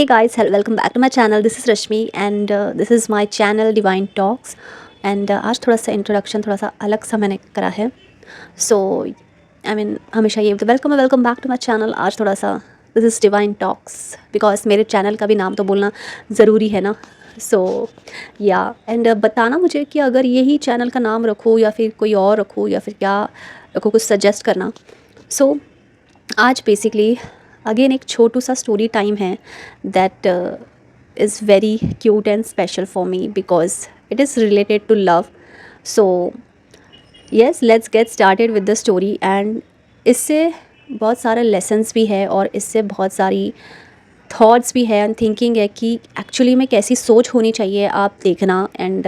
Hey guys, welcome back to my channel. This is Rashmi and this is my channel Divine Talks. And आज थोड़ा सा introduction थोड़ा सा अलग सा मैंने करा है. So हमेशा ये welcome back to my channel. आज थोड़ा सा this is divine talks because मेरे चैनल का भी नाम तो बोलना ज़रूरी है ना. सो या एंड बताना मुझे कि अगर यही चैनल का नाम रखूँ या फिर कोई और रखूँ या फिर क्या रखूँ, कुछ सजेस्ट करना. सो आज बेसिकली अगेन एक छोटू सा स्टोरी टाइम है that is very cute and special for me because it is related to love. So yes, let's get started with the story. And इससे बहुत सारे लेसन्स भी है और इससे बहुत सारी थॉट्स भी है एंड थिंकिंग है कि एक्चुअली में कैसी सोच होनी चाहिए, आप देखना. एंड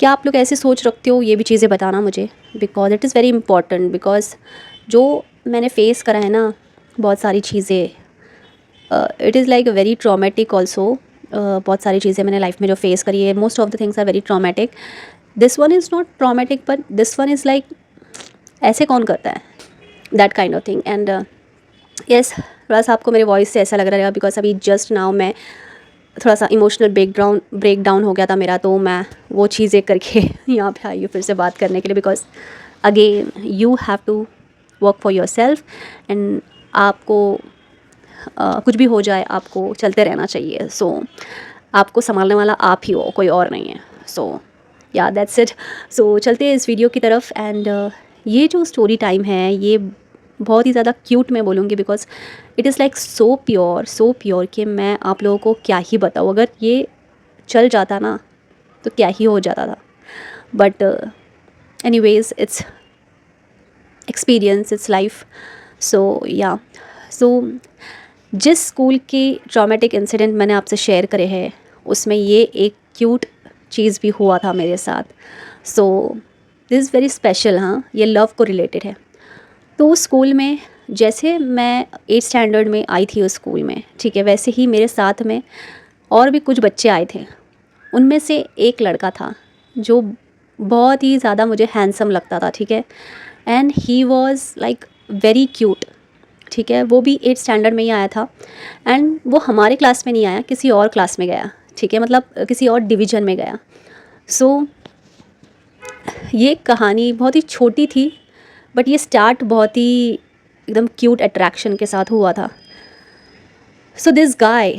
क्या आप लोग ऐसी सोच रखते हो, ये भी चीज़ें बताना मुझे because it is very important. Because जो मैंने फेस करा है ना बहुत सारी चीज़ें, it is like very traumatic also. बहुत सारी चीज़ें मैंने लाइफ में जो फेस करी है, most of the things are very traumatic. This one is not traumatic but this one is like ऐसे कौन करता है, that kind of thing. And yes, थोड़ा सा आपको मेरे वॉइस से ऐसा लग रहा है बिकॉज अभी जस्ट नाउ मैं थोड़ा सा इमोशनल ब्रेक डाउन हो गया था मेरा, तो मैं वो चीज़ें करके यहाँ पे आई हूँ फिर से बात करने के लिए. Because again you have to work for yourself and आपको कुछ भी हो जाए आपको चलते रहना चाहिए. सो आपको संभालने वाला आप ही हो, कोई और नहीं है. सो या दैट्स इट. सो चलते हैं इस वीडियो की तरफ. एंड ये जो स्टोरी टाइम है ये बहुत ही ज़्यादा क्यूट मैं बोलूँगी because it is like so pure कि मैं आप लोगों को क्या ही बताऊँ. अगर ये चल जाता ना तो क्या ही हो जाता था. But anyways it's experience, it's life. So yeah so जिस स्कूल की ट्रॉमेटिक इंसिडेंट मैंने आपसे शेयर करे हैं उसमें ये एक क्यूट चीज़ भी हुआ था मेरे साथ. So this is very special. हाँ, ये लव को रिलेटेड है. तो उस स्कूल में जैसे मैं 8th स्टैंडर्ड में आई थी उस स्कूल में, ठीक है, वैसे ही मेरे साथ में और भी कुछ बच्चे आए थे. उनमें से एक लड़का था जो बहुत ही ज़्यादा मुझे हैंडसम लगता था, ठीक है. And he was like very cute, ठीक है. वो भी 8th स्टैंडर्ड में ही आया था एंड वो हमारे क्लास में नहीं आया, किसी और क्लास में गया, ठीक है, मतलब किसी और डिवीज़न में गया. सो ये कहानी बहुत ही छोटी थी बट ये स्टार्ट बहुत ही एकदम क्यूट अट्रैक्शन के साथ हुआ था. सो दिस गाय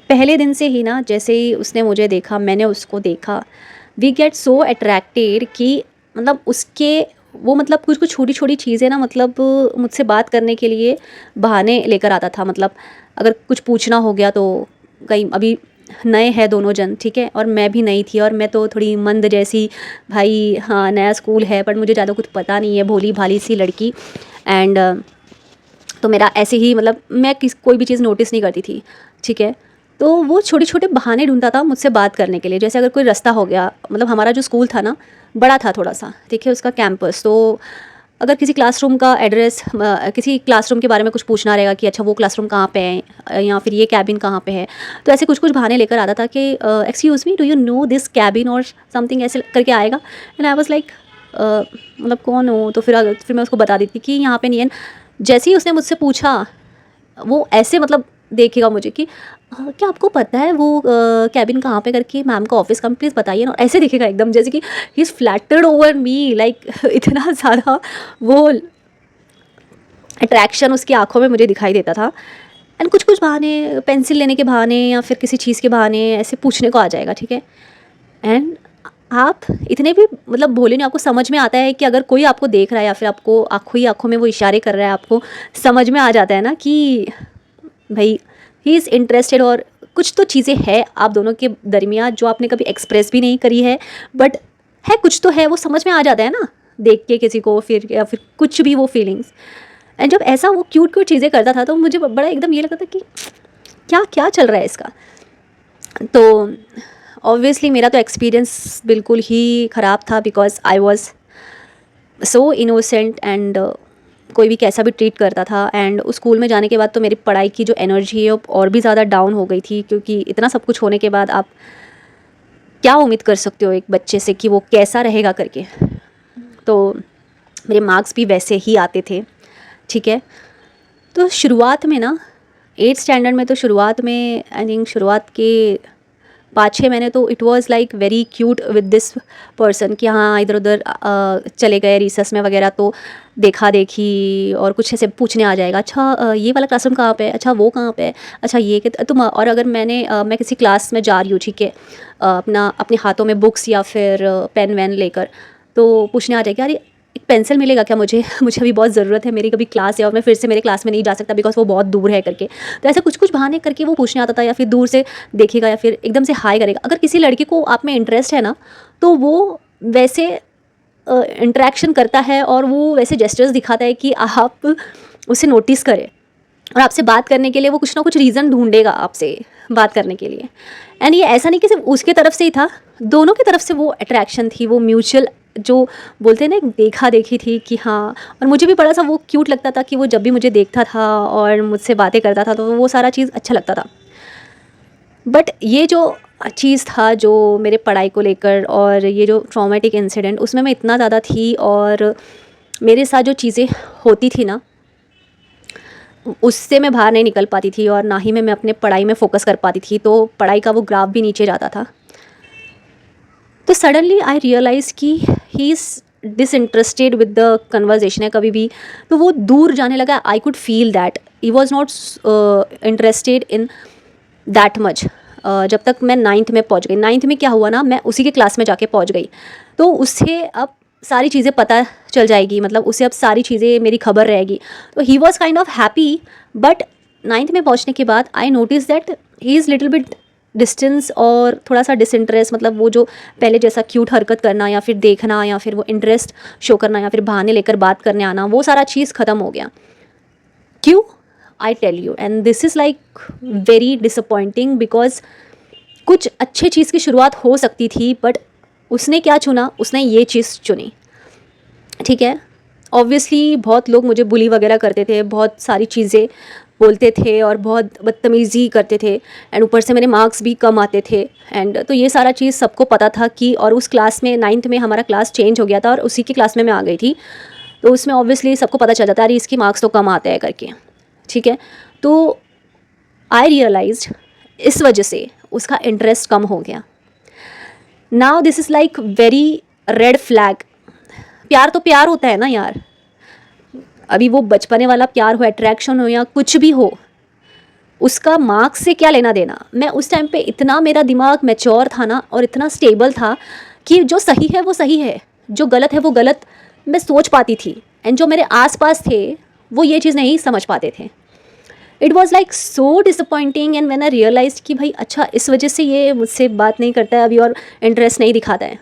पहले दिन से ही ना, जैसे ही उसने मुझे देखा मैंने उसको देखा, वी गेट सो अट्रैक्टेड कि मतलब उसके वो मतलब कुछ कुछ छोटी छोटी चीज़ें ना, मतलब मुझसे बात करने के लिए बहाने लेकर आता था. मतलब अगर कुछ पूछना हो गया तो कहीं अभी नए हैं दोनों जन, ठीक है, और मैं भी नई थी और मैं तो थोड़ी मंद जैसी, भाई हाँ नया स्कूल है पर मुझे ज़्यादा कुछ पता नहीं है, भोली भाली सी लड़की. एंड तो मेरा ऐसे ही मतलब मैं कोई भी चीज़ नोटिस नहीं करती थी, ठीक है. तो वो छोटे छोटे बहाने ढूंढता था मुझसे बात करने के लिए. जैसे अगर कोई रास्ता हो गया, मतलब हमारा जो स्कूल था ना बड़ा था थोड़ा सा, ठीक है, उसका कैंपस. तो अगर किसी क्लासरूम का एड्रेस, किसी क्लासरूम के बारे में कुछ पूछना रहेगा कि अच्छा वो क्लासरूम कहाँ पे है या फिर ये कैबिन कहाँ पे है, तो ऐसे कुछ कुछ बहाने लेकर आता था कि excuse me, do you know this cabin और समथिंग, ऐसे करके आएगा. एंड आई वाज लाइक मतलब कौन हो. तो फिर मैं उसको बता देती कि यहाँ पे नहीं है. जैसे ही उसने मुझसे पूछा वो ऐसे मतलब देखेगा मुझे कि क्या आपको पता है वो कैबिन कहाँ पे करके, मैम का ऑफिस का प्लीज़ बताइए ना. ऐसे दिखेगा एकदम जैसे कि he is flattered over me, like इतना ज़्यादा वो अट्रैक्शन उसकी आंखों में मुझे दिखाई देता था. एंड कुछ कुछ बहाने, पेंसिल लेने के बहाने या फिर किसी चीज़ के बहाने ऐसे पूछने को आ जाएगा, ठीक है. एंड आप इतने भी मतलब भोले नहीं, आपको समझ में आता है कि अगर कोई आपको देख रहा है या फिर आपको आँखों ही आँखों में वो इशारे कर रहा है, आपको समझ में आ जाता है ना कि भाई ही इज़ इंटरेस्टेड. और कुछ तो चीज़ें हैं आप दोनों के दरमियान जो आपने कभी एक्सप्रेस भी नहीं करी है बट है, कुछ तो है, वो समझ में आ जाता है ना देख के किसी को, फिर या फिर कुछ भी वो फीलिंग्स. एंड जब ऐसा वो क्यूट क्यूट चीज़ें करता था तो मुझे बड़ा एकदम ये लगता था कि क्या क्या चल रहा है इसका. तो ऑब्वियसली मेरा तो एक्सपीरियंस बिल्कुल ही ख़राब था because I was so innocent and कोई भी कैसा भी ट्रीट करता था. एंड उस स्कूल में जाने के बाद तो मेरी पढ़ाई की जो एनर्जी है वो और भी ज़्यादा डाउन हो गई थी, क्योंकि इतना सब कुछ होने के बाद आप क्या उम्मीद कर सकते हो एक बच्चे से कि वो कैसा रहेगा करके. तो मेरे मार्क्स भी वैसे ही आते थे, ठीक है. तो शुरुआत में ना 8th स्टैंडर्ड में तो शुरुआत में आई थिंक शुरुआत के 5-6 महीने तो it was like very cute with this person कि हाँ इधर उधर चले गए रिसेस में वगैरह तो देखा देखी और कुछ ऐसे पूछने आ जाएगा, अच्छा ये वाला क्लासरूम कहाँ पे है, अच्छा वो कहाँ पे है, अच्छा ये तुम, और अगर मैं किसी क्लास में जा रही हूँ, ठीक है, अपना अपने हाथों में बुक्स या फिर पेन वैन लेकर, तो पूछने आ जाएगा, अरे एक पेंसिल मिलेगा क्या मुझे मुझे अभी बहुत ज़रूरत है, मेरी कभी क्लास है और मैं फिर से मेरे क्लास में नहीं जा सकता बिकॉज वो बहुत दूर है करके। तो ऐसे कुछ कुछ बहाने करके वो पूछने आता था, या फिर दूर से देखेगा या फिर एकदम से हाय करेगा। अगर किसी लड़के को आप में इंटरेस्ट है ना, तो वो वैसे इंटरेक्शन करता है और वो वैसे जेस्चर्स दिखाता है कि आप उसे नोटिस करें, और आपसे बात करने के लिए वो कुछ ना कुछ रीज़न ढूंढेगा आपसे बात करने के लिए। एंड ये ऐसा नहीं कि सिर्फ उसके तरफ से ही था, दोनों की तरफ से वो अट्रैक्शन थी, वो म्यूचुअल जो बोलते हैं ना, एक देखा देखी थी कि हाँ। और मुझे भी बड़ा सा वो क्यूट लगता था कि वो जब भी मुझे देखता था और मुझसे बातें करता था तो वो सारा चीज़ अच्छा लगता था। बट ये जो चीज़ था जो मेरे पढ़ाई को लेकर और ये जो ट्रॉमेटिक इंसिडेंट, उसमें मैं इतना ज़्यादा थी और मेरे साथ जो चीज़ें होती थी ना, उससे मैं बाहर नहीं निकल पाती थी और ना ही मैं अपने पढ़ाई में फ़ोकस कर पाती थी, तो पढ़ाई का वो ग्राफ भी नीचे जाता था। तो सडनली आई रियलाइज़ कि he is disinterested with the conversation है कभी भी, तो वो दूर जाने लगा। I could feel that he was not interested in that much. जब तक मैं 9th में पहुंच गई, 9th में क्या हुआ ना, मैं उसी के क्लास में जाके पहुंच गई, तो उससे अब सारी चीज़ें पता चल जाएगी, मतलब उसे अब सारी चीज़ें मेरी खबर रहेगी। तो he was kind of happy, but 9th में पहुंचने के बाद I notice that he is little bit distance और थोड़ा सा डिसइंटरेस्ट, मतलब वो जो पहले जैसा क्यूट हरकत करना या फिर देखना या फिर वो इंटरेस्ट शो करना या फिर बहाने लेकर बात करने आना, वो सारा चीज़ ख़त्म हो गया। क्यों? I tell you, and this is like very disappointing because कुछ अच्छे चीज़ की शुरुआत हो सकती थी, बट उसने क्या चुना, उसने ये चीज़ चुनी, ठीक है। ऑब्वियसली बहुत लोग मुझे बुली वगैरह करते थे, बहुत सारी चीज़ें बोलते थे और बहुत बदतमीज़ी करते थे, एंड ऊपर से मेरे मार्क्स भी कम आते थे। एंड तो ये सारा चीज़ सबको पता था कि, और उस क्लास में 9th में हमारा क्लास चेंज हो गया था और उसी की क्लास में मैं आ गई थी, तो उसमें ऑब्वियसली सबको पता चल जाता है, अरे इसकी मार्क्स तो कम आते हैं करके, ठीक है। तो आई रियलाइज्ड इस वजह से उसका इंटरेस्ट कम हो गया। Now this is like very red flag. प्यार तो प्यार होता है ना यार, अभी वो बचपने वाला प्यार हो, अट्रैक्शन हो या कुछ भी हो, उसका मार्क्स से क्या लेना देना। मैं उस टाइम पे इतना, मेरा दिमाग मैच्योर था ना और इतना स्टेबल था कि जो सही है वो सही है, जो गलत है वो गलत मैं सोच पाती थी, एंड जो मेरे आसपास थे वो ये चीज़ नहीं समझ पाते थे। It was like so disappointing, and when I realized कि भाई अच्छा इस वजह से ये मुझसे बात नहीं करता है अभी और इंटरेस्ट नहीं दिखाता है,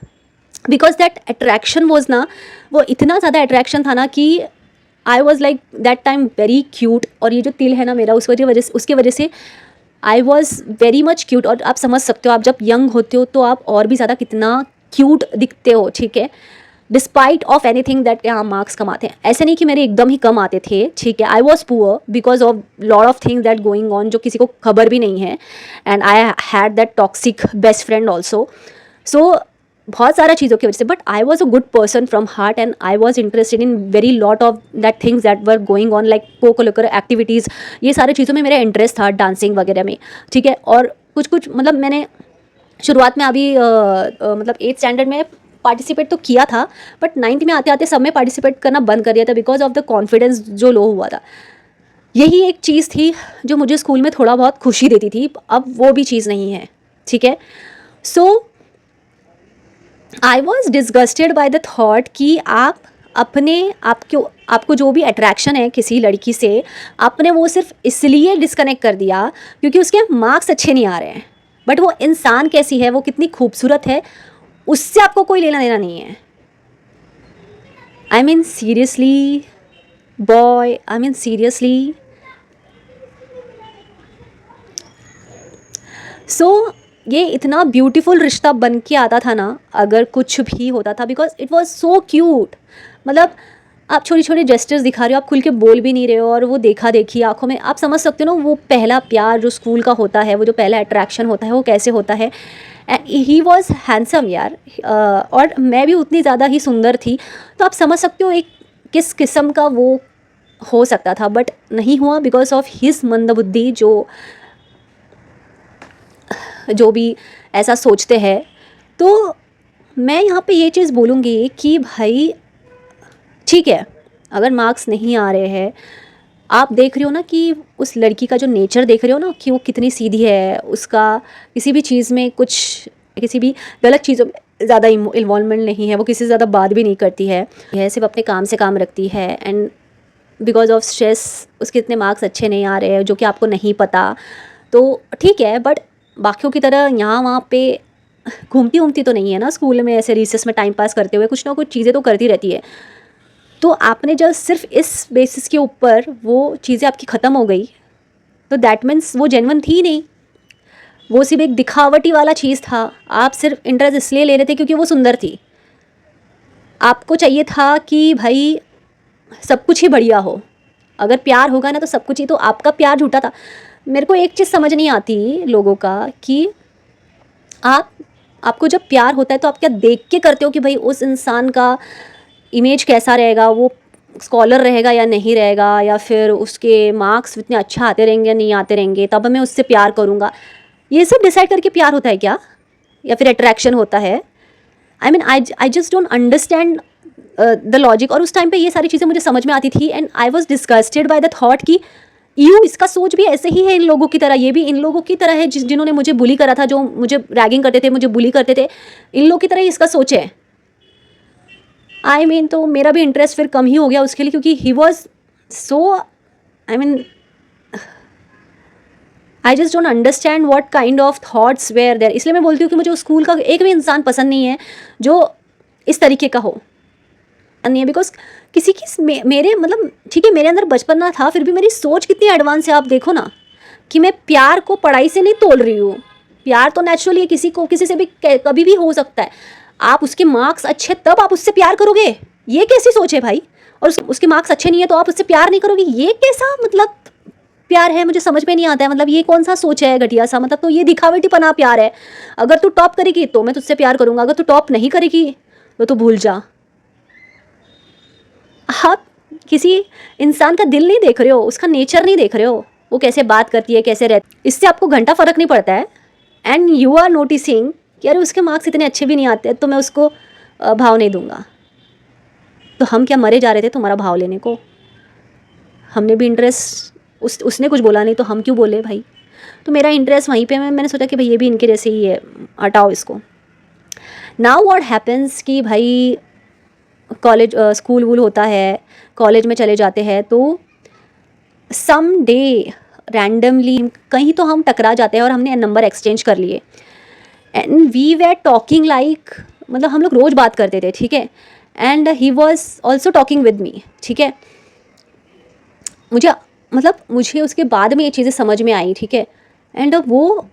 बिकॉज दैट अट्रैक्शन वॉज ना, वो इतना ज़्यादा अट्रैक्शन था ना कि आई was like that time very cute. और ये जो तिल है ना मेरा, उसकी वजह से I was very much cute. और आप समझ सकते हो, आप जब यंग होते हो तो आप और भी ज़्यादा कितना क्यूट दिखते हो, ठीक है, despite of any thing that यहाँ मार्क्स कम आते हैं। ऐसे नहीं कि मेरे एकदम ही कम आते थे, ठीक है, I was poor because of lot of things that going on जो किसी को खबर भी नहीं है, and I had that toxic best friend also. So बहुत सारा चीज़ों की वजह से, but I was a good person from heart, and I was interested in very lot of that things that were going on, like cocurricular activities, ये सारी चीज़ों में मेरा इंटरेस्ट था, डांसिंग वगैरह में, ठीक है। और कुछ कुछ मतलब मैंने शुरुआत में अभी मतलब 8th स्टैंडर्ड में पार्टिसिपेट तो किया था, बट 9th में आते आते सब में पार्टिसिपेट करना बंद कर दिया था बिकॉज ऑफ द कॉन्फिडेंस जो लो हुआ था। यही एक चीज़ थी जो मुझे स्कूल में थोड़ा बहुत खुशी देती थी, अब वो भी चीज़ नहीं है, ठीक है। So I was disgusted by the thought कि आप आपको जो भी अट्रैक्शन है किसी लड़की से, आपने वो सिर्फ इसलिए डिस्कनेक्ट कर दिया क्योंकि उसके मार्क्स अच्छे नहीं आ रहे हैं, बट वो इंसान कैसी है, वो कितनी खूबसूरत है, उससे आपको कोई लेना देना नहीं है। I mean seriously boy, I mean seriously. So ये इतना ब्यूटीफुल रिश्ता बन के आता था ना, अगर कुछ भी होता था, because it was so cute. मतलब आप छोटी छोटी जेस्चर्स दिखा रहे हो, आप खुल के बोल भी नहीं रहे हो, और वो देखा देखी आंखों में, आप समझ सकते हो ना वो पहला प्यार जो स्कूल का होता है, वो जो पहला अट्रैक्शन होता है वो कैसे होता है। ही वॉज हैंडसम यार, और मैं भी उतनी ज़्यादा ही सुंदर थी, तो आप समझ सकते हो एक किस किस्म का वो हो सकता था, बट नहीं हुआ बिकॉज ऑफ हिज मंदबुद्धि, जो भी ऐसा सोचते हैं। तो मैं यहाँ पे ये चीज़ बोलूँगी कि भाई ठीक है, अगर मार्क्स नहीं आ रहे हैं, आप देख रहे हो ना कि उस लड़की का जो नेचर देख रहे हो ना कि वो कितनी सीधी है, उसका किसी भी चीज़ में किसी भी गलत चीज़ों में ज़्यादा इन्वॉल्वमेंट नहीं है, वो किसी से ज़्यादा बात भी नहीं करती है, सिर्फ अपने काम से काम रखती है। एंड बिकॉज ऑफ स्ट्रेस उसके इतने मार्क्स अच्छे नहीं आ रहे हैं, जो कि आपको नहीं पता। तो ठीक है, बट बाकियों की तरह यहाँ वहाँ पे घूमती घूमती तो नहीं है ना स्कूल में, ऐसे रिसेस में टाइम पास करते हुए कुछ ना कुछ चीज़ें तो करती रहती है। तो आपने जब सिर्फ इस बेसिस के ऊपर वो चीज़ें आपकी ख़त्म हो गई, तो दैट मीन्स वो जेन्युइन थी नहीं, वो सिर्फ एक दिखावटी वाला चीज़ था। आप सिर्फ इंटरेस्ट इसलिए ले रहे थे क्योंकि वो सुंदर थी। आपको चाहिए था कि भाई सब कुछ ही बढ़िया हो, अगर प्यार होगा ना तो सब कुछ ही, तो आपका प्यार झूठा था। मेरे को एक चीज़ समझ नहीं आती लोगों का कि आपको जब प्यार होता है तो आप क्या देख के करते हो कि भाई उस इंसान का इमेज कैसा रहेगा, वो स्कॉलर रहेगा या नहीं रहेगा, या फिर उसके मार्क्स इतने अच्छा आते रहेंगे या नहीं आते रहेंगे, तब मैं उससे प्यार करूँगा। ये सब डिसाइड करके प्यार होता है क्या, या फिर अट्रैक्शन होता है? I mean I just don't understand the logic. और उस टाइम पे ये सारी चीज़ें मुझे समझ में आती थी, and I was disgusted bye the thought कि इसका सोच भी ऐसे ही है इन लोगों की तरह, ये भी इन लोगों की तरह है जिन्होंने मुझे बुली करा था, जो मुझे रैगिंग करते थे, मुझे बुली करते थे, इन लोगों की तरह ही इसका सोच है। आई मीन तो मेरा भी इंटरेस्ट फिर कम ही हो गया उसके लिए, क्योंकि he was so, I mean I just don't understand what kind of thoughts were there. इसलिए मैं बोलती हूँ कि मुझे उस स्कूल का एक भी इंसान पसंद नहीं है जो इस तरीके का हो, नहीं है। बिकॉज किसी की मेरे मतलब ठीक है, मेरे अंदर बचपना था, फिर भी मेरी सोच कितनी एडवांस है आप देखो ना, कि मैं प्यार को पढ़ाई से नहीं तोल रही हूँ। प्यार तो नेचुरली किसी से भी कभी भी हो सकता है। आप उसके मार्क्स अच्छे तब आप उससे प्यार करोगे, ये कैसी सोच है भाई? और उसके मार्क्स अच्छे नहीं है तो आप उससे प्यार नहीं करोगे, ये कैसा मतलब प्यार है? मुझे समझ में नहीं आता है। मतलब ये कौन सा सोच है घटिया सा? मतलब तो ये दिखावटीपना प्यार है। अगर तू टॉप करेगी तो मैं तुझसे प्यार करूँगा, अगर तू टॉप नहीं करेगी तो तू भूल जा। आप किसी इंसान का दिल नहीं देख रहे हो, उसका नेचर नहीं देख रहे हो, वो कैसे बात करती है, कैसे रहती, इससे आपको घंटा फ़र्क नहीं पड़ता है। एंड यू आर नोटिसिंग कि अरे उसके मार्क्स इतने अच्छे भी नहीं आते तो मैं उसको भाव नहीं दूंगा। तो हम क्या मरे जा रहे थे तुम्हारा भाव लेने को? हमने भी इंटरेस्ट, उसने कुछ बोला नहीं तो हम क्यों बोले भाई? तो मेरा इंटरेस्ट वहीं पे, मैंने सोचा कि भाई ये भी इनके जैसे ही है, हटाओ इसको। नाउ व्हाट हैपन्स कि भाई कॉलेज स्कूल वूल होता है, कॉलेज में चले जाते हैं, तो सम डे रैंडमली कहीं तो हम टकरा जाते हैं और हमने नंबर एक्सचेंज कर लिए। And we were talking like, मतलब हम लोग रोज़ बात करते थे, ठीक है। And he was also talking with me, ठीक है। मुझे उसके बाद में ये चीज़ें समझ में आई, ठीक है। एंड वो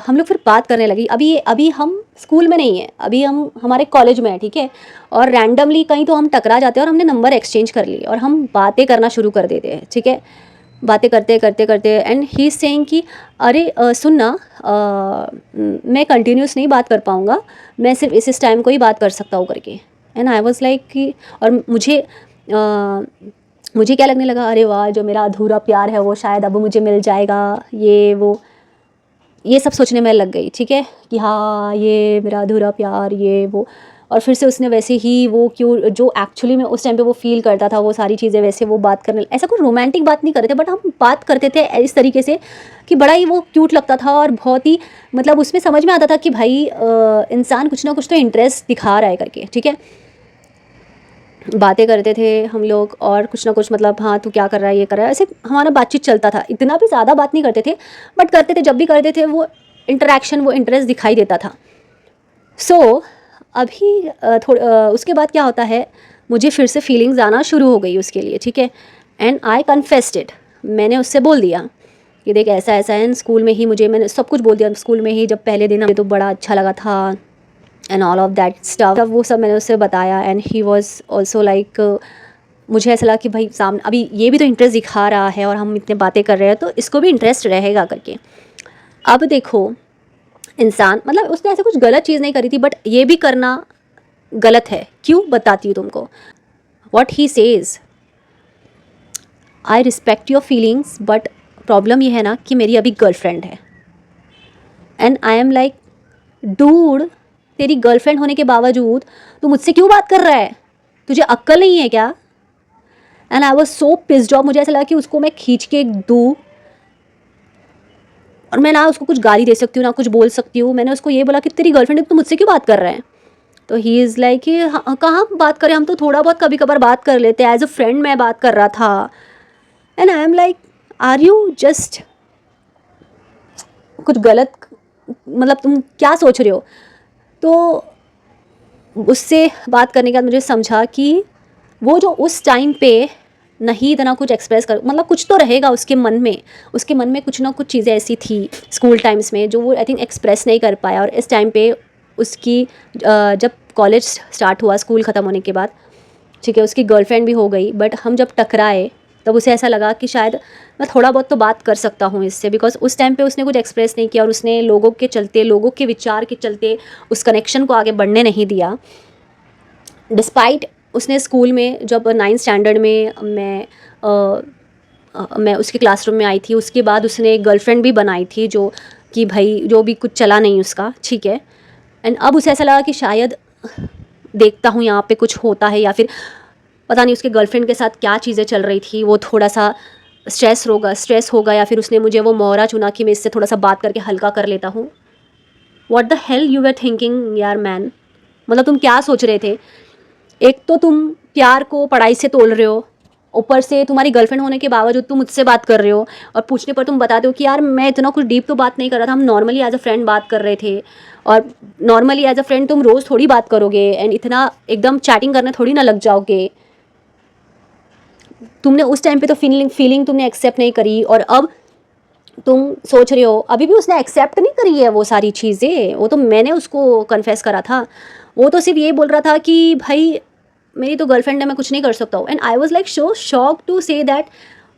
हम लोग फिर बात करने लगी। अभी हम स्कूल में नहीं है, अभी हम हमारे कॉलेज में है, ठीक है। और रैंडमली कहीं तो हम टकरा जाते हैं और हमने नंबर एक्सचेंज कर लिए और हम बातें करना शुरू कर देते हैं, ठीक है। बातें करते करते करते एंड ही इज सेइंग कि अरे सुन ना, मैं कंटिन्यूस नहीं बात कर पाऊँगा, मैं सिर्फ इस टाइम को ही बात कर सकता हूँ करके। एंड आई वॉज लाइक कि, और मुझे क्या लगने लगा, अरे वाह, जो मेरा अधूरा प्यार है वो शायद अब मुझे मिल जाएगा, ये सब सोचने में लग गई, ठीक है, कि हाँ ये मेरा अधूरा प्यार, ये वो। और फिर से उसने वैसे ही वो क्यों, जो एक्चुअली में उस टाइम पे वो फील करता था, वो सारी चीज़ें वैसे वो बात करने, ऐसा कोई रोमांटिक बात नहीं कर रहे थे, बट हम बात करते थे इस तरीके से कि बड़ा ही वो क्यूट लगता था और बहुत ही, मतलब उसमें समझ में आता था कि भाई इंसान कुछ ना कुछ तो इंटरेस्ट दिखा रहा है करके, ठीक है। बातें करते थे हम लोग और कुछ ना कुछ, मतलब हाँ तू क्या कर रहा है, ये कर रहा है, ऐसे हमारा बातचीत चलता था। इतना भी ज़्यादा बात नहीं करते थे, बट करते थे, जब भी करते थे वो इंटरेक्शन, वो इंटरेस्ट दिखाई देता था। सो अभी उसके बाद क्या होता है, मुझे फिर से फीलिंग्स आना शुरू हो गई उसके लिए, ठीक है। एंड आई कन्फेस्ड इट, मैंने उससे बोल दिया कि देख ऐसा ऐसा है। स्कूल में ही मैंने सब कुछ बोल दिया। स्कूल में ही जब पहले दिन हमें तो बड़ा अच्छा लगा था and all of that stuff, तब वो सब मैंने उससे बताया। And he was also like, मुझे ऐसा लगा कि भाई सामने अभी ये भी तो इंटरेस्ट दिखा रहा है और हम इतने बातें कर रहे हैं तो इसको भी इंटरेस्ट रहेगा करके। अब देखो इंसान, मतलब उसने ऐसे कुछ गलत चीज़ नहीं करी थी, बट ये भी करना गलत है। क्यों, बताती हूँ तुमको। What he says, I respect your feelings, but problem ये है ना कि मेरी अभी गर्लफ्रेंड है। And I am like, dude, तेरी गर्लफ्रेंड होने के बावजूद तू मुझसे क्यों बात कर रहा है? तुझे अक्ल नहीं है क्या? And I was so pissed off. मुझे ऐसा लगा कि उसको मैं खींच के दूँ, और मैं ना उसको कुछ गाली दे सकती हूँ ना कुछ बोल सकती हूँ। मैंने उसको ये बोला कि तेरी गर्लफ्रेंड है तो मुझसे क्यों बात कर रहे हैं? तो ही इज़ लाइक कि कहाँ बात करें, हम तो थोड़ा बहुत कभी कभार बात कर लेते हैं, एज अ फ्रेंड मैं बात कर रहा था। And I am like, are you just कुछ गलत, मतलब तुम क्या सोच रहे हो? तो उससे बात करने के बाद मुझे समझा कि वो जो उस टाइम पे नहीं इतना कुछ एक्सप्रेस कर, मतलब कुछ तो रहेगा उसके मन में, उसके मन में कुछ ना कुछ चीज़ें ऐसी थी स्कूल टाइम्स में जो वो आई थिंक एक्सप्रेस नहीं कर पाया। और इस टाइम पे उसकी जब कॉलेज स्टार्ट हुआ, स्कूल ख़त्म होने के बाद, ठीक है, उसकी गर्लफ्रेंड भी हो गई, बट हम जब टकराए तब उसे ऐसा लगा कि शायद मैं थोड़ा बहुत तो बात कर सकता हूँ इससे, बिकॉज उस टाइम पे उसने कुछ एक्सप्रेस नहीं किया और उसने लोगों के चलते, लोगों के विचार के चलते उस कनेक्शन को आगे बढ़ने नहीं दिया। डिस्पाइट उसने स्कूल में जब 9th स्टैंडर्ड में मैं उसके क्लासरूम में आई थी, उसके बाद उसने एक गर्लफ्रेंड भी बनाई थी जो कि भाई जो भी कुछ चला नहीं उसका, ठीक है। एंड अब उसे ऐसा लगा कि शायद देखता हूँ यहाँ पे कुछ होता है, या फिर पता नहीं उसके गर्लफ्रेंड के साथ क्या चीज़ें चल रही थी, वो थोड़ा सा स्ट्रेस होगा, या फिर उसने मुझे वो मोहरा चुना कि मैं इससे थोड़ा सा बात करके हल्का कर लेता हूँ। What the hell you were thinking यार मैन, मतलब तुम क्या सोच रहे थे? एक तो तुम प्यार को पढ़ाई से तोल रहे हो, ऊपर से तुम्हारी गर्लफ्रेंड होने के बावजूद तुम मुझसे बात कर रहे हो, और पूछने पर तुम बताते हो कि यार मैं इतना कुछ डीप तो बात नहीं कर रहा था, हम नॉर्मली एज अ फ्रेंड बात कर रहे थे। और नॉर्मली एज अ फ्रेंड तुम रोज़ थोड़ी बात करोगे एंड इतना एकदम चैटिंग करने थोड़ी ना लग जाओगे। तुमने उस टाइम पे तो फीलिंग तुमने एक्सेप्ट नहीं करी, और अब तुम सोच रहे हो, अभी भी उसने एक्सेप्ट नहीं करी है वो सारी चीज़ें। वो तो मैंने उसको कन्फेस करा था, वो तो सिर्फ ये बोल रहा था कि भाई मेरी तो गर्लफ्रेंड है, मैं कुछ नहीं कर सकता हूँ। And I was like so shock to say that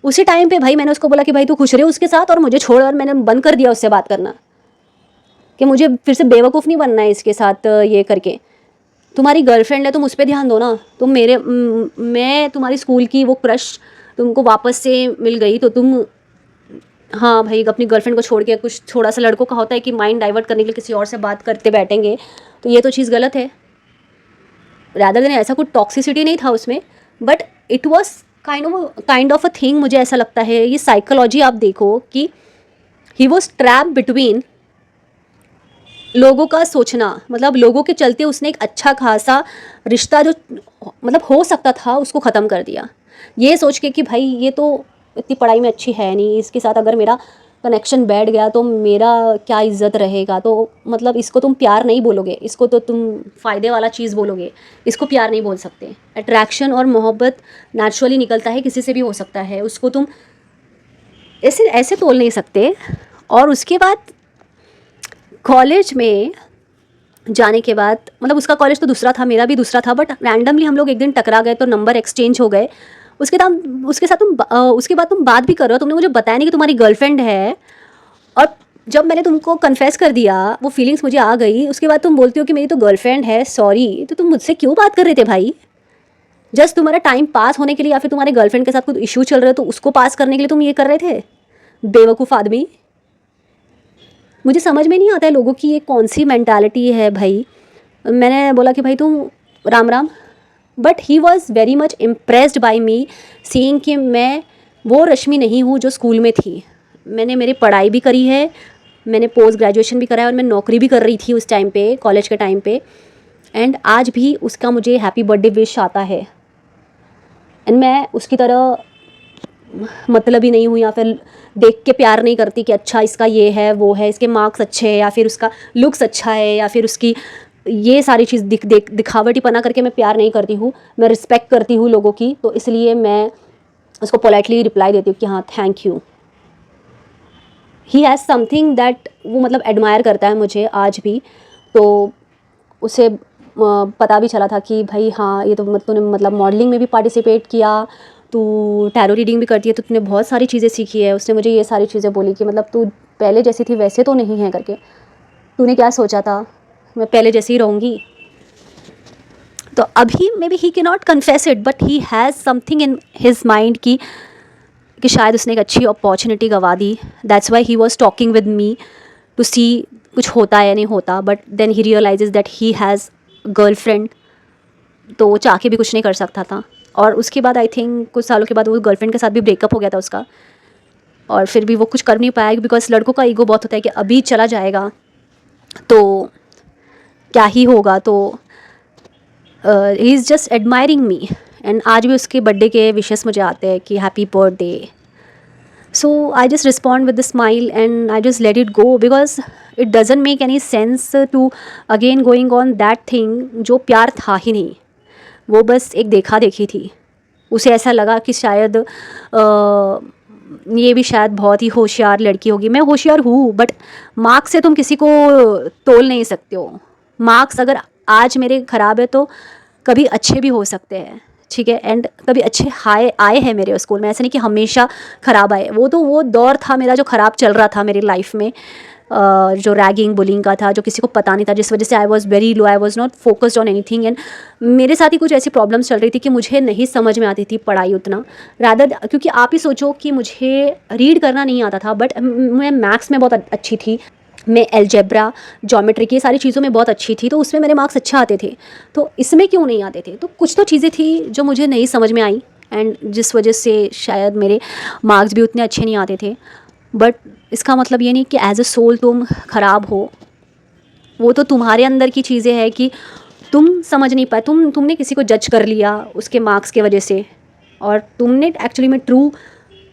उसी टाइम पे भाई मैंने उसको बोला कि भाई तू खुश रहे उसके साथ और मुझे छोड़, और मैंने बंद कर दिया उससे बात करना कि मुझे फिर से बेवकूफ़ नहीं बनना है इसके साथ ये करके। तुम्हारी गर्लफ्रेंड है, तुम उस पर ध्यान दो ना। तुम मैं तुम्हारी स्कूल की वो क्रश तुमको वापस से मिल गई तो तुम, हाँ भाई, अपनी गर्लफ्रेंड को छोड़ के, कुछ थोड़ा सा लड़कों का होता है कि माइंड डाइवर्ट करने के लिए किसी और से बात करते बैठेंगे, तो ये तो चीज़ गलत है। रैदर देन ऐसा कुछ टॉक्सिसिटी नहीं था उसमें, but it was kind of a thing. मुझे ऐसा लगता है ये साइकोलॉजी आप देखो कि ही वॉज ट्रैप बिटवीन लोगों का सोचना, मतलब लोगों के चलते उसने एक अच्छा खासा रिश्ता जो मतलब हो सकता था उसको ख़त्म कर दिया, ये सोच के कि भाई ये तो इतनी पढ़ाई में अच्छी है नहीं, इसके साथ अगर मेरा कनेक्शन बैठ गया तो मेरा क्या इज्जत रहेगा। तो मतलब इसको तुम प्यार नहीं बोलोगे, इसको तो तुम फ़ायदे वाला चीज़ बोलोगे, इसको प्यार नहीं बोल सकते। अट्रैक्शन और मोहब्बत नेचुरली निकलता है, किसी से भी हो सकता है, उसको तुम ऐसे ऐसे तोल नहीं सकते। और उसके बाद कॉलेज में जाने के बाद, मतलब उसका कॉलेज तो दूसरा था, मेरा भी दूसरा था, बट रैंडमली हम लोग एक दिन टकरा गए तो नंबर एक्सचेंज हो गए। उसके साथ उसके बाद तुम बात भी कर रहे हो, तुमने मुझे बताया नहीं कि तुम्हारी गर्लफ्रेंड है। और जब मैंने तुमको कन्फेस कर दिया, वो फीलिंग्स मुझे आ गई, उसके बाद तुम बोलती हो कि मेरी तो गर्लफ्रेंड है, सॉरी। तो तुम मुझसे क्यों बात कर रहे थे भाई? जस्ट तुम्हारा टाइम पास होने के लिए, या फिर तुम्हारे गर्लफ्रेंड के साथ कुछ इशू चल रहे हो तो उसको पास करने के लिए तुम ये कर रहे थे? बेवकूफ़ आदमी। मुझे समझ में नहीं आता है लोगों की ये कौन सी मैंटालिटी है भाई। मैंने बोला कि भाई तुम Ram Ram, but he was very much impressed by me, seeing कि मैं वो रश्मि नहीं हूँ जो स्कूल में थी। मैंने मेरी पढ़ाई भी करी है, मैंने पोस्ट ग्रेजुएशन भी करा है, और मैं नौकरी भी कर रही थी उस टाइम पे, कॉलेज के टाइम पे। एंड आज भी उसका मुझे हैप्पी बर्थडे विश आता है, एंड मैं उसकी तरह मतलब ही नहीं हूँ, या फिर देख के प्यार नहीं करती कि अच्छा इसका ये है वो है, इसके मार्क्स अच्छे हैं, या फिर उसका लुक्स अच्छा है, या फिर उसकी ये सारी चीज़ दिखावटीपना करके मैं प्यार नहीं करती हूँ। मैं रिस्पेक्ट करती हूँ लोगों की, तो इसलिए मैं उसको पोलाइटली रिप्लाई देती हूँ कि हाँ thank you. He has something that, वो मतलब एडमायर करता है मुझे आज भी। तो उसे पता भी चला था कि भाई हाँ ये तो तूने मतलब मॉडलिंग में भी पार्टिसिपेट किया, तू टैरो रीडिंग भी करती है, तो तूने बहुत सारी चीज़ें सीखी है। उसने मुझे ये सारी चीज़ें बोली कि मतलब तू पहले जैसी थी वैसे तो नहीं है करके, तूने क्या सोचा था मैं पहले जैसी ही रहूँगी? तो अभी maybe he cannot confess it, but he has something in his mind कि कि शायद उसने एक अच्छी अपॉर्चुनिटी गंवा दी, that's why he was talking with me to see कुछ होता है या नहीं होता, but then he realises that he has girlfriend, तो वो चाह के भी कुछ नहीं कर सकता था। और उसके बाद आई थिंक कुछ सालों के बाद वो गर्लफ्रेंड के साथ भी ब्रेकअप हो गया था उसका, और फिर भी वो कुछ कर नहीं पाया बिकॉज लड़कों का ईगो बहुत होता है कि अभी चला जाएगा तो क्या ही होगा, तो he is just admiring me. And आज भी उसके बर्थडे के विशेस मुझे आते हैं कि happy birthday, so I just respond with a smile and I just let it go because it doesn't make any sense to again going on that thing जो प्यार था ही नहीं, वो बस एक देखा देखी थी। उसे ऐसा लगा कि शायद ये भी शायद बहुत ही होशियार लड़की होगी। मैं होशियार हूँ, बट मार्क्स से तुम किसी को तोल नहीं सकते हो। मार्क्स अगर आज मेरे ख़राब है तो कभी अच्छे भी हो सकते हैं, ठीक है। एंड कभी अच्छे आए हैं मेरे स्कूल में, ऐसा नहीं कि हमेशा ख़राब आए। वो दौर था मेरा जो ख़राब चल रहा था मेरी लाइफ में, जो रैगिंग बुलिंग का था, जो किसी को पता नहीं था, जिस वजह से I was very low, I was not focused on anything. And मेरे साथ ही कुछ ऐसी प्रॉब्लम्स चल रही थी कि मुझे नहीं समझ में आती थी पढ़ाई उतना, रादर क्योंकि आप ही सोचो कि मुझे रीड करना नहीं आता था, बट मैं मैथ्स में बहुत अच्छी थी, मैं अलजेब्रा ज्योमेट्री की सारी चीज़ों में बहुत अच्छी थी, तो उसमें मेरे मार्क्स अच्छे आते थे। तो इसमें क्यों नहीं आते थे? तो कुछ तो चीज़ें थी जो मुझे नहीं समझ में आई, एंड जिस वजह से शायद मेरे मार्क्स भी उतने अच्छे नहीं आते थे। बट इसका मतलब ये नहीं कि एज अ सोल तुम ख़राब हो, वो तो तुम्हारे अंदर की चीज़ें हैं कि तुम समझ नहीं पाए, तुमने किसी को जज कर लिया उसके मार्क्स के वजह से, और तुमने एक्चुअली में ट्रू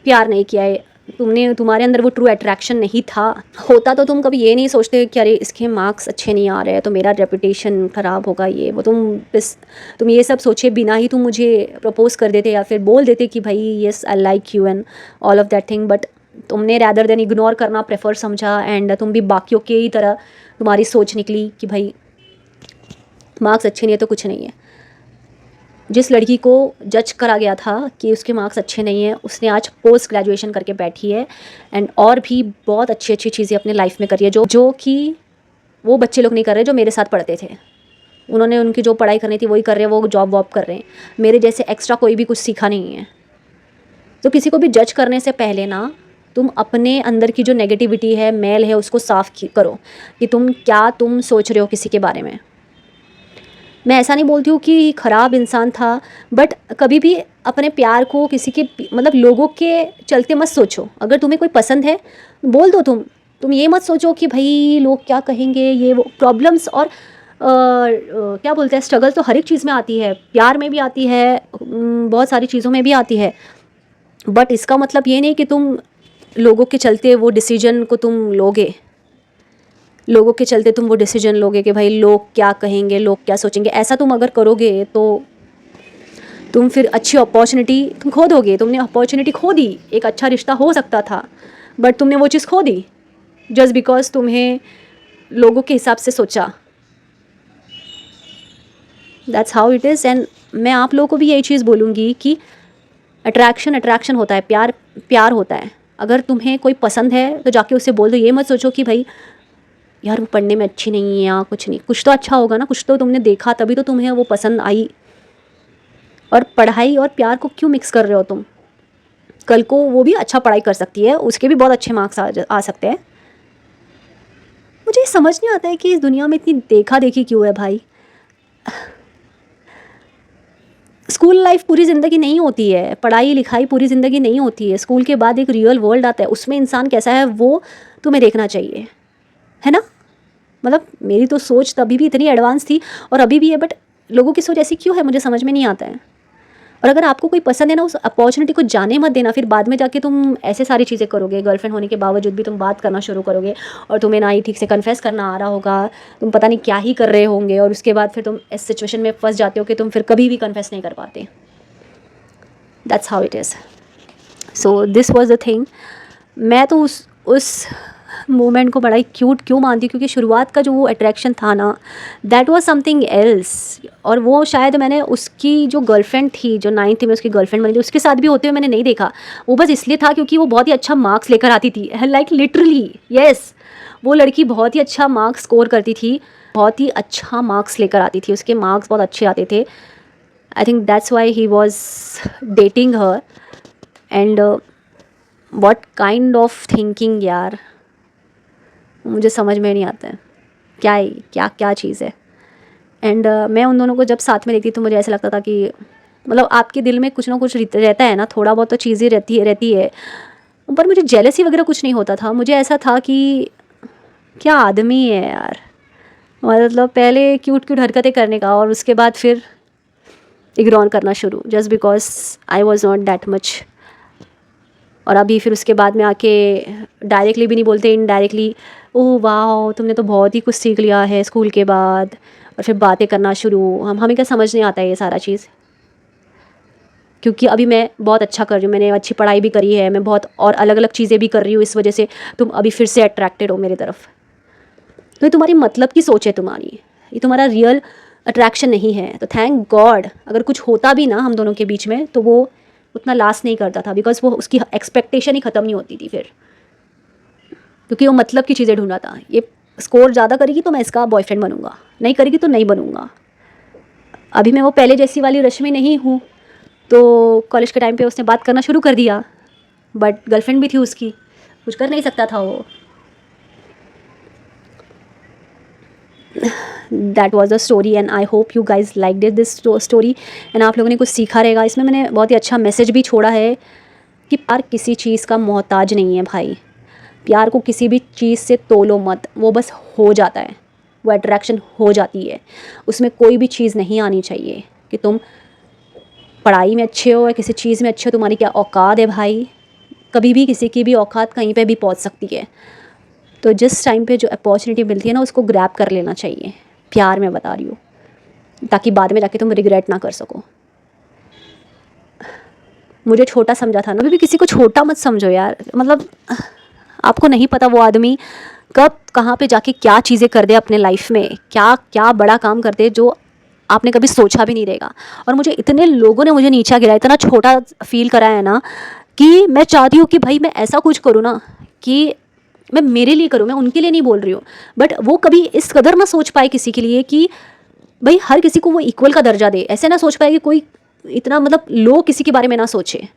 प्यार नहीं किया है, तुम्हारे अंदर वो ट्रू अट्रैक्शन नहीं था। होता तो तुम कभी ये नहीं सोचते कि अरे इसके मार्क्स अच्छे नहीं आ रहे हैं तो मेरा रेपुटेशन ख़राब होगा, ये वो तुम ये सब सोचे बिना ही तुम मुझे प्रपोज कर देते या फिर बोल देते कि भाई yes I like you and all of that thing. But तुमने रैदर देन इग्नोर करना प्रेफर समझा, एंड तुम भी बाकियों के ही तरह तुम्हारी सोच निकली कि भाई मार्क्स अच्छे नहीं है तो कुछ नहीं है। जिस लड़की को जज करा गया था कि उसके मार्क्स अच्छे नहीं हैं, उसने आज पोस्ट ग्रेजुएशन करके बैठी है, एंड और भी बहुत अच्छी अच्छी चीज़ें अपने लाइफ में करी है जो कि वो बच्चे लोग नहीं कर रहे जो मेरे साथ पढ़ते थे। उन्होंने उनकी जो पढ़ाई करनी थी वही कर रहे हैं, वो जॉब वॉब कर रहे हैं। मेरे जैसे एक्स्ट्रा कोई भी कुछ सीखा नहीं है। तो किसी को भी जज करने से पहले ना तुम अपने अंदर की जो नेगेटिविटी है, मैल है, उसको साफ़ करो कि तुम सोच रहे हो किसी के बारे में। मैं ऐसा नहीं बोलती हूँ कि ख़राब इंसान था, बट कभी भी अपने प्यार को किसी के मतलब लोगों के चलते मत सोचो। अगर तुम्हें कोई पसंद है बोल दो, तुम ये मत सोचो कि भाई लोग क्या कहेंगे, ये वो प्रॉब्लम्स और क्या बोलते हैं स्ट्रगल तो हर एक चीज़ में आती है, प्यार में भी आती है, बहुत सारी चीज़ों में भी आती है। बट इसका मतलब ये नहीं कि तुम लोगों के चलते वो डिसीजन को तुम लोगे, लोगों के चलते तुम वो डिसीजन लोगे कि भाई लोग क्या कहेंगे, लोग क्या सोचेंगे। ऐसा तुम अगर करोगे तो तुम फिर अच्छी अपॉर्चुनिटी तुम खो दोगे। तुमने अपॉर्चुनिटी खो दी, एक अच्छा रिश्ता हो सकता था, बट तुमने वो चीज़ खो दी जस्ट बिकॉज तुम्हें लोगों के हिसाब से सोचा। That's how it is. And मैं आप लोगों को भी यही चीज़ बोलूँगी कि अट्रैक्शन होता है, प्यार होता है। अगर तुम्हें कोई पसंद है तो जाके उससे बोल दो। ये मत सोचो कि भाई यार वो पढ़ने में अच्छी नहीं है या कुछ नहीं, कुछ तो अच्छा होगा ना, कुछ तो तुमने देखा तभी तो तुम्हें वो पसंद आई। और पढ़ाई और प्यार को क्यों मिक्स कर रहे हो तुम? कल को वो भी अच्छा पढ़ाई कर सकती है, उसके भी बहुत अच्छे मार्क्स आ सकते हैं। मुझे समझ नहीं आता है कि इस दुनिया में इतनी देखा देखी क्यों है भाई। स्कूल लाइफ पूरी ज़िंदगी नहीं होती है, पढ़ाई लिखाई पूरी ज़िंदगी नहीं होती है। स्कूल के बाद एक रियल वर्ल्ड आता है, उसमें इंसान कैसा है वो तुम्हें देखना चाहिए, है ना। मतलब मेरी तो सोच तभी भी इतनी एडवांस थी और अभी भी है, बट लोगों की सोच ऐसी क्यों है मुझे समझ में नहीं आता है। और अगर आपको कोई पसंद है ना, उस अपॉर्चुनिटी को जाने मत देना। फिर बाद में जाके तुम ऐसे सारी चीज़ें करोगे, गर्लफ्रेंड होने के बावजूद भी तुम बात करना शुरू करोगे और तुम्हें ना ही ठीक से कन्फेस करना आ रहा होगा, तुम पता नहीं क्या ही कर रहे होंगे, और उसके बाद फिर तुम इस सिचुएशन में फंस जाते हो कि तुम फिर कभी भी कन्फेस नहीं कर पाते। That's how it is. So this was the thing. मैं तो उस मोमेंट को बड़ा ही क्यूट क्यों मानती हूँ, क्योंकि शुरुआत का जो वो अट्रैक्शन था ना, दैट वाज समथिंग एल्स। और वो शायद मैंने उसकी जो गर्लफ्रेंड थी, जो 9th में उसकी गर्लफ्रेंड बनी थी, उसके साथ भी होते हुए मैंने नहीं देखा। वो बस इसलिए था क्योंकि वो बहुत ही अच्छा मार्क्स लेकर आती थी, लाइक लिटरली येस, वो लड़की बहुत ही अच्छा मार्क्स स्कोर करती थी, बहुत ही अच्छा मार्क्स लेकर आती थी, उसके मार्क्स बहुत अच्छे आते थे। I think that's why he was dating her. And what kind of thinking यार, मुझे समझ में नहीं आता है क्या है, क्या क्या चीज़ है। एंड मैं उन दोनों को जब साथ में देखती तो मुझे ऐसा लगता था कि मतलब आपके दिल में कुछ ना कुछ रहता है ना, थोड़ा बहुत तो चीज़ें रहती है। पर मुझे जेलसी वगैरह कुछ नहीं होता था, मुझे ऐसा था कि क्या आदमी है यार, मतलब पहले क्यूट क्यूट हरकतें करने का और उसके बाद फिर इग्नोर करना शुरू, just because I was not that much. और अभी फिर उसके बाद में आके डायरेक्टली भी नहीं बोलते, इनडायरेक्टली ओह वाह तुमने तो बहुत ही कुछ सीख लिया है स्कूल के बाद, और फिर बातें करना शुरू। हमें क्या समझ नहीं आता है ये सारा चीज़, क्योंकि अभी मैं बहुत अच्छा कर रही हूँ, मैंने अच्छी पढ़ाई भी करी है, मैं बहुत और अलग अलग चीज़ें भी कर रही हूँ, इस वजह से तुम अभी फिर से अट्रैक्टेड हो मेरी तरफ। तो ये तुम्हारी मतलब की सोच है तुम्हारी, ये तुम्हारा रियल अट्रैक्शन नहीं है। तो थैंक गॉड अगर कुछ होता भी ना हम दोनों के बीच में तो वो उतना लास्ट नहीं करता था, बिकॉज वो उसकी एक्सपेक्टेशन ही ख़त्म नहीं होती थी फिर, क्योंकि वो मतलब की चीज़ें ढूंढा था। ये स्कोर ज़्यादा करेगी तो मैं इसका बॉयफ्रेंड बनूंगा, नहीं करेगी तो नहीं बनूंगा। अभी मैं वो पहले जैसी वाली रश में नहीं हूँ। तो कॉलेज के टाइम पे उसने बात करना शुरू कर दिया, बट गर्लफ्रेंड भी थी उसकी, कुछ कर नहीं सकता था वो। That was the story and I hope you guys like did this story and आप लोगों ने कुछ सीखा रहेगा इसमें। मैंने बहुत ही अच्छा मैसेज भी छोड़ा है कि प्यार किसी चीज़ का मोहताज नहीं है भाई, प्यार को किसी भी चीज़ से तोलो मत, वो बस हो जाता है, वो अट्रैक्शन हो जाती है, उसमें कोई भी चीज़ नहीं आनी चाहिए कि तुम पढ़ाई में अच्छे हो या किसी चीज़ में अच्छे हो, तुम्हारी क्या औकात है भाई, कभी भी किसी की भी औकात कहीं पे भी पहुंच सकती है। तो जिस टाइम पे जो अपॉर्चुनिटी मिलती है ना उसको ग्रैब कर लेना चाहिए, प्यार में बता रही हूँ, ताकि बाद में जाके तुम रिग्रेट ना कर सको। मुझे छोटा समझा था ना, अभी भी किसी को छोटा मत समझो यार, मतलब आपको नहीं पता वो आदमी कब कहाँ पे जाके क्या चीज़ें कर दे अपने लाइफ में, क्या क्या बड़ा काम कर दे जो आपने कभी सोचा भी नहीं रहेगा। और मुझे इतने लोगों ने मुझे नीचा गिराया, इतना छोटा फील कराया है ना, कि मैं चाहती हूँ कि भाई मैं ऐसा कुछ करूँ ना कि मैं मेरे लिए करूँ, मैं उनके लिए नहीं बोल रही हूँ, बट वो कभी इस कदर ना सोच पाए किसी के लिए कि भाई हर किसी को वो इक्वल का दर्जा दे, ऐसे ना सोच पाए कि कोई इतना मतलब लो किसी के बारे में ना सोचे।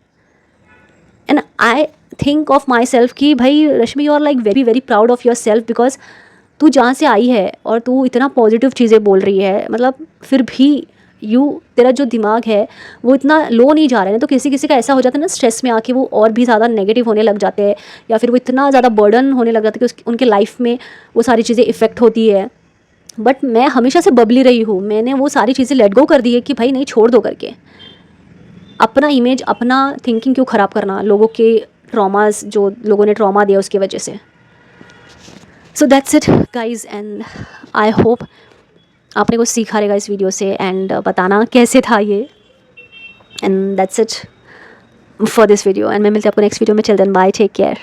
And I think of myself कि भाई Rashmi you are like very very proud of yourself, because तू जहाँ से आई है और तू इतना पॉजिटिव चीज़ें बोल रही है, मतलब फिर भी तेरा जो दिमाग है वो इतना लो नहीं जा रहा है। तो किसी किसी का ऐसा हो जाता है ना, स्ट्रेस में आके वो और भी ज़्यादा नेगेटिव होने लग जाते हैं, या फिर वो इतना ज़्यादा बर्डन होने लग जाता है कि उनके लाइफ में वो सारी चीज़ें इफ़ेक्ट होती है। बट मैं हमेशा से बबली रही हूँ, मैंने वो सारी चीज़ें लेट गो कर दी है कि भाई नहीं, छोड़ दो करके। अपना इमेज, अपना थिंकिंग क्यों ख़राब करना, लोगों के ट्रॉमास, जो लोगों ने ट्रॉमा दिया उसकी वजह से। So that's it guys and I hope आपने कुछ सीखा रहेगा इस वीडियो से, एंड बताना कैसे था ये। And that's it for this video, and मैं मिलती हूँ आपको नेक्स्ट वीडियो में। Children bye, take care.